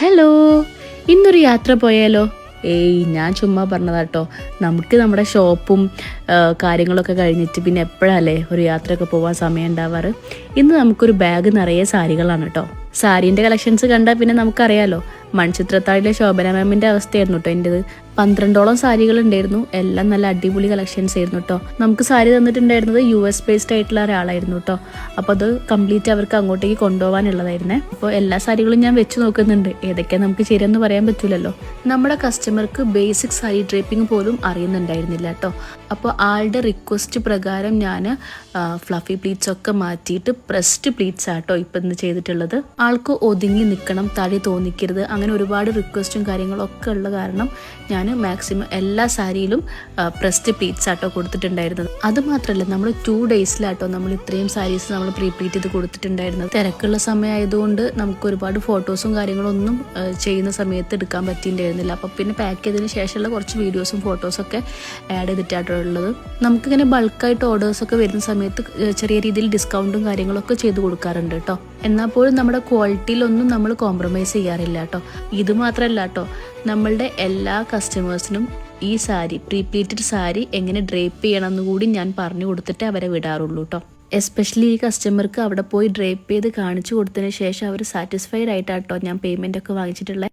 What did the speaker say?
Hello, ഇന്നൊരു യാത്ര പോയാലോ? ഞാൻ ചുമ്മാ പറഞ്ഞതാട്ടോ. നമുക്ക് നമ്മുടെ ഷോപ്പും കാര്യങ്ങളൊക്കെ കഴിഞ്ഞിട്ട് പിന്നെ എപ്പോഴല്ലേ ഒരു യാത്രയൊക്കെ പോകാൻ സമയം ഉണ്ടാവാറ്. ഇന്ന് നമുക്കൊരു ബാഗ് നിറയെ സാരികളാണ് കേട്ടോ. സാരീൻ്റെ കളക്ഷൻസ് കണ്ടാൽ പിന്നെ നമുക്കറിയാലോ, മൺചിത്രത്താഴിലെ ശോഭന മാമിൻ്റെ അവസ്ഥയായിരുന്നു കേട്ടോ എൻ്റെത്. 12ഓളം സാരികൾ ഉണ്ടായിരുന്നു. എല്ലാം നല്ല അടിപൊളി കളക്ഷൻസ് ആയിരുന്നു കേട്ടോ. നമുക്ക് സാരി തന്നിട്ടുണ്ടായിരുന്നത് US ബേസ്ഡ് ആയിട്ടുള്ള ഒരാളായിരുന്നു കേട്ടോ. അപ്പോൾ അത് കംപ്ലീറ്റ് അവർക്ക് അങ്ങോട്ടേക്ക് കൊണ്ടുപോകാനുള്ളതായിരുന്നേ. അപ്പോൾ എല്ലാ സാരികളും ഞാൻ വെച്ച് നോക്കുന്നുണ്ട്. ഏതൊക്കെയാണ് നമുക്ക് ശരിയെന്ന് പറയാൻ പറ്റില്ലല്ലോ. നമ്മുടെ കസ്റ്റമർക്ക് ബേസിക് സാരി ഡ്രേപ്പിംഗ് പോലും അറിയുന്നുണ്ടായിരുന്നില്ല കേട്ടോ. അപ്പോൾ ആളുടെ റിക്വസ്റ്റ് പ്രകാരം ഞാൻ ഫ്ലഫി പ്ലീറ്റ്സ് ഒക്കെ മാറ്റിയിട്ട് പ്രസ്ഡ് പ്ലീറ്റ്സ് ആട്ടോ ഇപ്പം ഇന്ന് ചെയ്തിട്ടുള്ളത്. ആൾക്ക് ഒതുങ്ങി നിൽക്കണം, തടി തോന്നിക്കരുത്, അങ്ങനെ ഒരുപാട് റിക്വസ്റ്റും കാര്യങ്ങളൊക്കെ ഉള്ള കാരണം ഞാൻ മാക്സിമം എല്ലാ സാരിയിലും പ്രസ്ഡ് പ്ലീറ്റ്സ് ആട്ടോ കൊടുത്തിട്ടുണ്ടായിരുന്നത്. അതുമാത്രമല്ല, നമ്മൾ 2 ഡേയ്സിലാട്ടോ നമ്മൾ ഇത്രയും സാരീസ് നമ്മൾ പ്രീ പ്ലീറ്റ് ചെയ്ത് കൊടുത്തിട്ടുണ്ടായിരുന്നത്. തിരക്കുള്ള സമയമായതുകൊണ്ട് നമുക്ക് ഒരുപാട് ഫോട്ടോസും കാര്യങ്ങളൊന്നും ചെയ്യുന്ന സമയത്ത് എടുക്കാൻ പറ്റിയിട്ടുണ്ടായിരുന്നില്ല. അപ്പോൾ പിന്നെ പാക്ക് ചെയ്തതിന് ശേഷമുള്ള കുറച്ച് വീഡിയോസും ഫോട്ടോസൊക്കെ ആഡ് ചെയ്തിട്ടാട്ടോ ഉള്ളത്. നമുക്കിങ്ങനെ ബൾക്കായിട്ട് ഓർഡേഴ്സൊക്കെ വരുന്ന സമയത്ത് ചെറിയ രീതിയിൽ ഡിസ്കൗണ്ടും കാര്യങ്ങളൊക്കെ ചെയ്ത് കൊടുക്കാറുണ്ട് കേട്ടോ. എന്നാൽ പോലും നമ്മുടെ ക്വാളിറ്റിയിലൊന്നും നമ്മൾ കോംപ്രമൈസ് ചെയ്യാറില്ല കേട്ടോ. ഇത് മാത്രമല്ല കേട്ടോ, നമ്മളുടെ എല്ലാ കസ്റ്റമേഴ്സിനും ഈ സാരി പ്രീ പ്ലീറ്റഡ് സാരി എങ്ങനെ ഡ്രേപ്പ് ചെയ്യണം എന്ന് കൂടി ഞാൻ പറഞ്ഞു കൊടുത്തിട്ട് അവരെ വിടാറുള്ളൂ കേട്ടോ. എസ്പെഷ്യലി ഈ കസ്റ്റമർക്ക് അവിടെ പോയി ഡ്രേപ്പ് ചെയ്ത് കാണിച്ചു കൊടുത്തതിന് ശേഷം അവർ സാറ്റിസ്ഫൈഡ് ആയിട്ടാട്ടോ ഞാൻ പേയ്മെൻ്റ് ഒക്കെ വാങ്ങിച്ചിട്ടുള്ളത്.